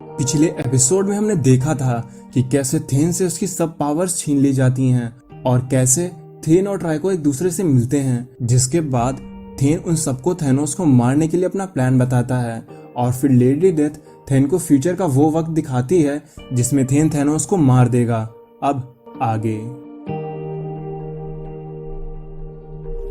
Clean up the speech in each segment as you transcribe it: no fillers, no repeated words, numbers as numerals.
पिछले एपिसोड में हमने देखा था कि कैसे थेन से उसकी सब पावर्स छीन ली जाती हैं और कैसे थेन और ट्राइको एक दूसरे से मिलते हैं, जिसके बाद थेन उन सबको थैनोस को मारने के लिए अपना प्लान बताता है। और फिर लेडी डेथ थेन को फ्यूचर का वो वक्त दिखाती है जिसमें थेन थैनोस को मार देगा। अब आगे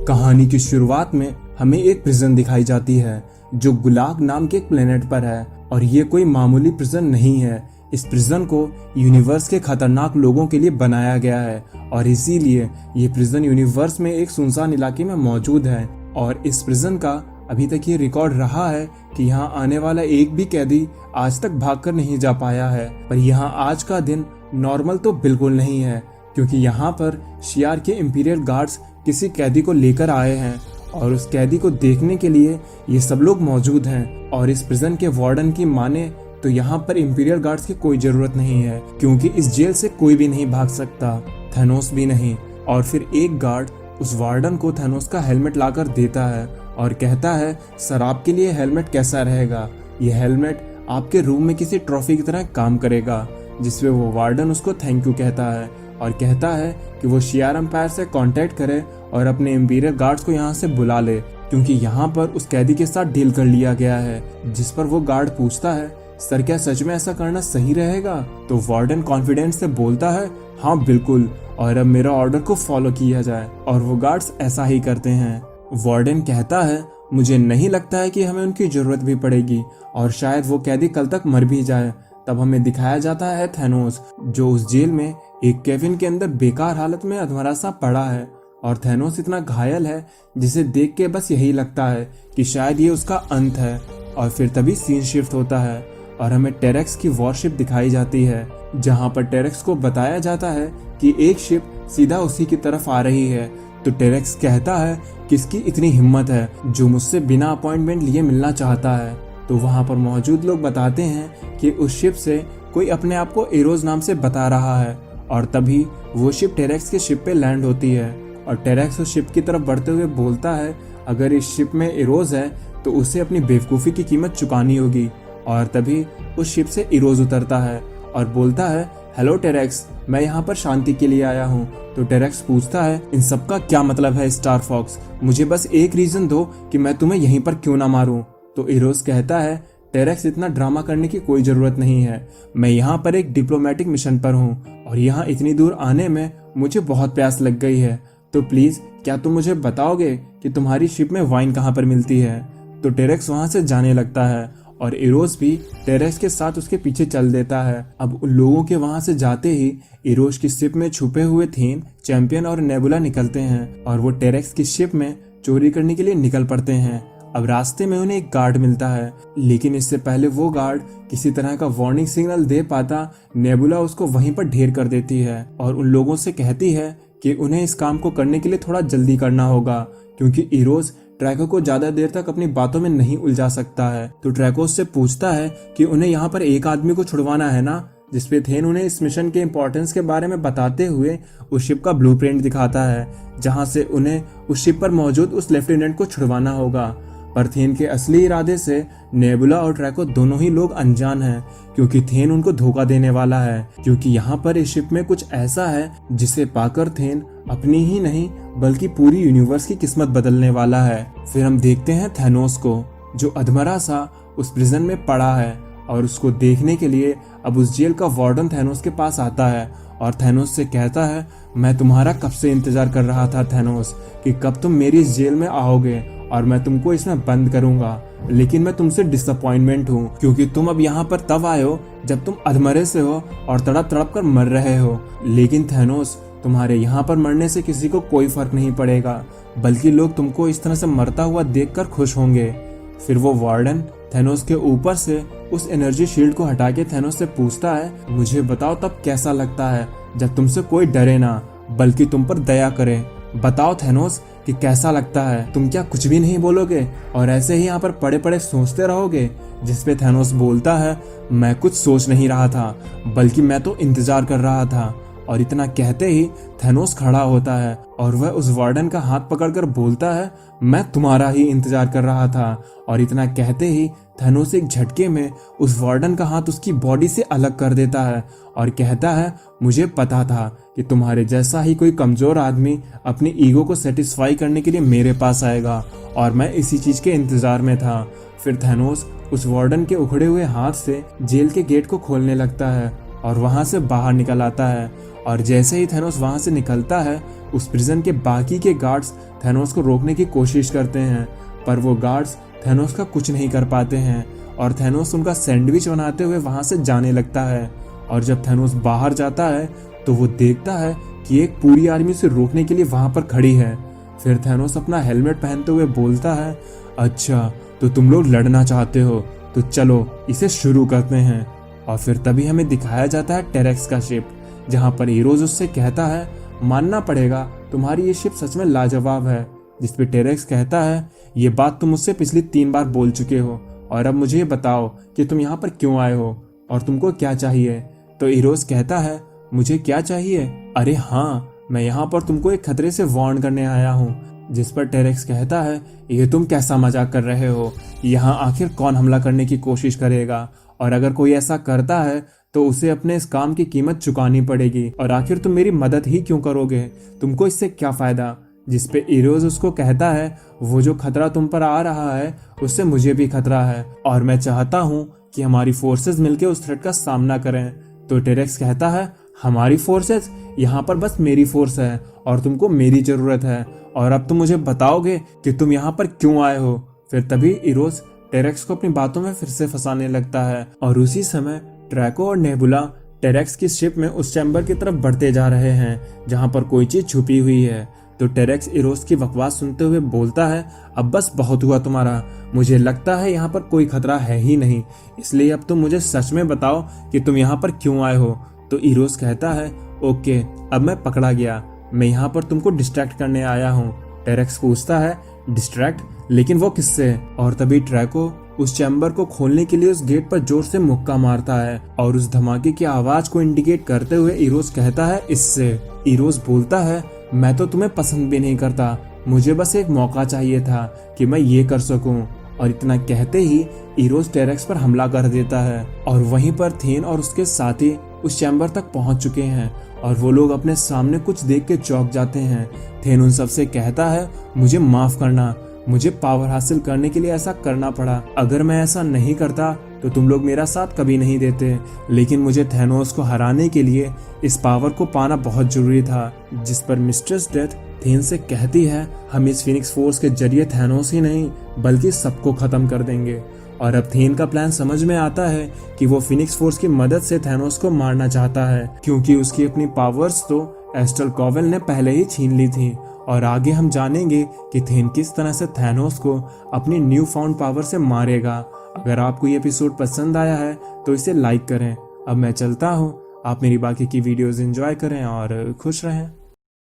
कहानी की शुरुआत में हमें एक प्रिजन दिखाई जाती है जो गुलाग नाम के एक प्लेनेट पर है, और ये कोई मामूली प्रिजन नहीं है। इस प्रिजन को यूनिवर्स के खतरनाक लोगों के लिए बनाया गया है और इसीलिए ये प्रिजन यूनिवर्स में एक सुनसान इलाके में मौजूद है। और इस प्रिजन का अभी तक ये रिकॉर्ड रहा है कि यहाँ आने वाला एक भी कैदी आज तक भागकर नहीं जा पाया है। पर यहाँ आज का दिन नॉर्मल तो बिल्कुल नहीं है, क्योंकि यहाँ पर शियार के इंपीरियल गार्ड्स किसी कैदी को लेकर आए हैं और उस कैदी को देखने के लिए ये सब लोग मौजूद हैं। और इस प्रिजन के वार्डन की माने तो यहाँ पर इंपीरियल गार्ड्स की कोई जरूरत नहीं है, क्योंकि इस जेल से कोई भी नहीं भाग सकता, थैनोस भी नहीं। और फिर एक गार्ड उस वार्डन को थैनोस का हेलमेट लाकर देता है और कहता है, सर आपके लिए हेलमेट कैसा रहेगा, ये हेलमेट आपके रूम में किसी ट्रॉफी की तरह काम करेगा। जिसपे वो वार्डन उसको थैंक यू कहता है और कहता है कि वो शियार एम्पायर से कांटेक्ट करे और अपने इंपीरियल गार्ड्स को यहाँ से बुला ले, क्योंकि यहाँ पर उस कैदी के साथ डील कर लिया गया है। जिस पर वो गार्ड पूछता है, सर क्या सच में ऐसा करना सही रहेगा? तो वार्डन कॉन्फिडेंस से बोलता है, हाँ बिल्कुल, और अब मेरा ऑर्डर को फॉलो किया जाए। और वो गार्ड्स ऐसा ही करते हैं। वार्डन कहता है, मुझे नहीं लगता है कि हमें उनकी जरूरत भी पड़ेगी और शायद वो कैदी कल तक मर भी जाए। तब हमें दिखाया जाता है थैनोस, जो उस जेल में एक केबिन के अंदर बेकार हालत में अधमरा सा पड़ा है। और थैनोस इतना घायल है जिसे देख के बस यही लगता है कि शायद ये उसका अंत है। और फिर तभी सीन शिफ्ट होता है और हमें टेरेक्स की वॉरशिप दिखाई जाती है, जहां पर टेरेक्स को बताया जाता है कि एक शिप सीधा उसी की तरफ आ रही है। तो टेरेक्स कहता है, किसकी इतनी हिम्मत है जो मुझसे बिना अपॉइंटमेंट लिए मिलना चाहता है? तो वहां पर मौजूद लोग बताते हैं कि उस शिप से कोई अपने आप को एरोज नाम से बता रहा है। और तभी वो शिप टेरेक्स के शिप पे लैंड होती है और टेरेक्स उस शिप की तरफ बढ़ते हुए बोलता है, अगर इस शिप में इरोज है तो उसे अपनी बेवकूफ़ी की कीमत चुकानी होगी। और तभी उस शिप से इरोज उतरता है और बोलता है, हेलो टेरेक्स, मैं यहाँ पर शांति के लिए आया हूँ। तो टेरेक्स पूछता है, इन सब का क्या मतलब है स्टार फॉक्स? मुझे बस एक रीजन दो कि मैं तुम्हें यहीं पर क्यों ना मारूं। तो इरोज कहता है, टेरेक्स इतना ड्रामा करने की कोई जरूरत नहीं है, मैं यहाँ पर एक डिप्लोमेटिक मिशन पर हूँ और यहाँ इतनी दूर आने में मुझे बहुत प्यास लग गई है। तो प्लीज क्या तुम मुझे बताओगे कि तुम्हारी शिप में वाइन कहाँ पर मिलती है? तो टेरेक्स वहां से जाने लगता है और इरोज भी टेरेक्स के साथ उसके पीछे चल देता है। अब उन लोगों के वहां से जाते ही इरोज की शिप में छुपे हुए थेन, चैंपियन और नेबुला निकलते हैं और वो टेरेक्स की शिप में चोरी करने के लिए निकल पड़ते हैं। अब रास्ते में उन्हें एक गार्ड मिलता है, लेकिन इससे पहले वो गार्ड किसी तरह का वार्निंग सिग्नल दे पाता, नेबुला उसको वहीं पर ढेर कर देती है और उन लोगों से कहती है कि उन्हें इस काम को करने के लिए थोड़ा जल्दी करना होगा, क्योंकि इरोज ट्रैको को ज्यादा देर तक अपनी बातों में नहीं उलझा सकता है। तो ट्रैको उससे पूछता है कि उन्हें यहाँ पर एक आदमी को छुड़वाना है ना, जिसपे थेन उन्हें इस मिशन के इम्पोर्टेंस के बारे में बताते हुए उस शिप का ब्लूप्रिंट दिखाता है, जहाँ से उन्हें उस शिप पर मौजूद उस लेफ्टिनेंट को छुड़वाना होगा। पर थेन के असली इरादे से नेबुला और ट्रैको दोनों ही लोग अनजान हैं, क्योंकि थेन उनको धोखा देने वाला है, क्योंकि यहाँ पर इस शिप में कुछ ऐसा है जिसे पाकर थेन अपनी ही नहीं बल्कि पूरी यूनिवर्स की किस्मत बदलने वाला है। फिर हम देखते हैं थैनोस को, जो अधमरा सा उस प्रिजन में पड़ा है और उसको देखने के लिए अब उस जेल का वार्डन थैनोस के पास आता है और थैनोस से कहता है, मैं तुम्हारा कब से इंतजार कर रहा था थैनोस, कि कब तुम मेरी इस जेल में आओगे और मैं तुमको इसमें बंद करूंगा। लेकिन मैं तुमसे डिसअपॉइंटमेंट हूँ, क्योंकि तुम अब यहाँ पर तब आए हो जब तुम अधमरे से हो और तड़प तड़प कर मर रहे हो। लेकिन थैनोस, तुम्हारे यहाँ पर मरने से किसी को कोई फर्क नहीं पड़ेगा, बल्कि लोग तुमको इस तरह से मरता हुआ देखकर खुश होंगे। फिर वो वार्डन थैनोस के ऊपर से उस एनर्जी शील्ड को हटा के थैनोस से पूछता है, मुझे बताओ तब कैसा लगता है जब तुमसे कोई डरे ना बल्कि तुम पर दया करे। बताओ थैनोस कि कैसा लगता है, तुम क्या कुछ भी नहीं बोलोगे और ऐसे ही यहाँ पर पड़े पड़े सोचते रहोगे? जिसपे थैनोस बोलता है, मैं कुछ सोच नहीं रहा था, बल्कि मैं तो इंतजार कर रहा था और इतना कहते ही थैनोस खड़ा होता है और वह उस वार्डन का हाथ पकड़कर बोलता है, मैं तुम्हारा ही इंतजार कर रहा था। और इतना कहते ही थैनोस एक झटके में उस वार्डन का हाथ उसकी बॉडी से अलग कर देता है और कहता है, मुझे पता था कि तुम्हारे जैसा ही कोई कमजोर आदमी अपनी ईगो को सेटिस्फाई करने के लिए मेरे पास आएगा और मैं इसी चीज के इंतजार में था। फिर थैनोस उस वार्डन के उखड़े हुए हाथ से जेल के गेट को खोलने लगता है और वहां से बाहर निकल आता है। और जैसे ही थैनोस वहां से निकलता है, उस प्रिजन के बाकी के गार्ड्स थैनोस को रोकने की कोशिश करते हैं, पर वो गार्ड्स थैनोस का कुछ नहीं कर पाते हैं और थैनोस उनका सैंडविच बनाते हुए वहां से जाने लगता है। और जब थैनोस बाहर जाता है तो वो देखता है कि एक पूरी आर्मी उसे रोकने के लिए वहां पर खड़ी है। फिर थैनोस अपना हेलमेट पहनते हुए बोलता है, अच्छा तो तुम लोग लड़ना चाहते हो, तो चलो इसे शुरू करते हैं। और फिर तभी हमें दिखाया जाता है टेरेक्स का शिप, जहां पर हीरोज उससे कहता है, मानना पड़ेगा तुम्हारी ये शिप सच में लाजवाब है। जिसपे टेरेक्स कहता है, ये बात तुम मुझसे पिछली 3 बार बोल चुके हो और अब मुझे ये बताओ कि तुम यहाँ पर क्यों आए हो और तुमको क्या चाहिए। तो हीरोज कहता है, मुझे क्या चाहिए, अरे हाँ, मैं यहाँ पर तुमको एक खतरे से वार्न करने आया हूँ। जिस पर टेरेक्स कहता है, ये तुम कैसा मजाक कर रहे हो, यहाँ आखिर कौन हमला करने की कोशिश करेगा, और अगर कोई ऐसा करता है तो उसे अपने इस काम की कीमत चुकानी पड़ेगी, और आखिर तुम मेरी मदद ही क्यों करोगे, तुमको इससे क्या फायदा। जिस पे हीरोज उसको कहता है, वो जो खतरा तुम पर आ रहा है उससे मुझे भी खतरा है और मैं चाहता हूँ कि हमारी फोर्सेस मिलकर उस थ्रेट का सामना करें। तो टेरेक्स कहता है, हमारी फोर्सेस, यहाँ पर बस मेरी फोर्स है और तुमको मेरी जरूरत है, और अब तुम मुझे बताओगे कि तुम यहाँ पर क्यों आए हो। फिर तभी हीरोज टेरेक्स को अपनी बातों में फिर से फंसाने लगता है और उसी समय ड्रैको और नेबुला टेरेक्स की शिप में उस चैम्बर की तरफ बढ़ते जा रहे हैं जहां पर कोई चीज छुपी हुई है। तो टेरेक्स हीरोज की बकवास सुनते हुए बोलता है, अब बस बहुत हुआ तुम्हारा, मुझे लगता है यहाँ पर कोई खतरा है ही नहीं, इसलिए अब तुम मुझे सच में बताओ कि तुम यहाँ पर क्यों आए हो। तो हीरोज कहता है, ओके, अब मैं पकड़ा गया, मैं यहाँ पर तुमको डिस्ट्रैक्ट करने आया हूँ। टेरेक्स पूछता है, डिस्ट्रैक्ट, लेकिन वो किससे। और तभी ड्रैको उस चैम्बर को खोलने के लिए उस गेट पर जोर से मुक्का मारता है और उस धमाके की आवाज को इंडिकेट करते हुए हीरोज कहता है, इससे। हीरोज बोलता है, मैं तो तुम्हें पसंद भी नहीं करता, मुझे बस एक मौका चाहिए था कि मैं ये कर सकूं। और इतना कहते ही हीरोज टेरेक्स पर हमला कर देता है और वहीं पर थेन और उसके साथी उस चैम्बर तक पहुंच चुके हैं और वो लोग अपने सामने कुछ देख के चौंक जाते हैं। थेन उन सबसे कहता है, मुझे माफ करना, मुझे पावर हासिल करने के लिए ऐसा करना पड़ा, अगर मैं ऐसा नहीं करता तो तुम लोग मेरा साथ कभी नहीं देते, लेकिन मुझे थैनोस को हराने के लिए इस पावर को पाना बहुत जरूरी था। जिस पर मिस्ट्रेस डेथ थेन से कहती है, हम इस फिनिक्स फोर्स के जरिए थैनोस ही नहीं बल्कि सबको खत्म कर देंगे। और अब थेन का प्लान समझ में आता है कि वो फिनिक्स फोर्स की मदद से थैनोस को मारना चाहता है, क्योंकि उसकी अपनी पावर्स तो एस्ट्रल कॉवेल ने पहले ही छीन ली थी। और आगे हम जानेंगे कि थेन किस तरह से थैनोस को अपनी न्यू फाउंड पावर से मारेगा। अगर आपको ये एपिसोड पसंद आया है तो इसे लाइक करें। अब मैं चलता हूँ, आप मेरी बाकी की वीडियोस एंजॉय करें और खुश रहें।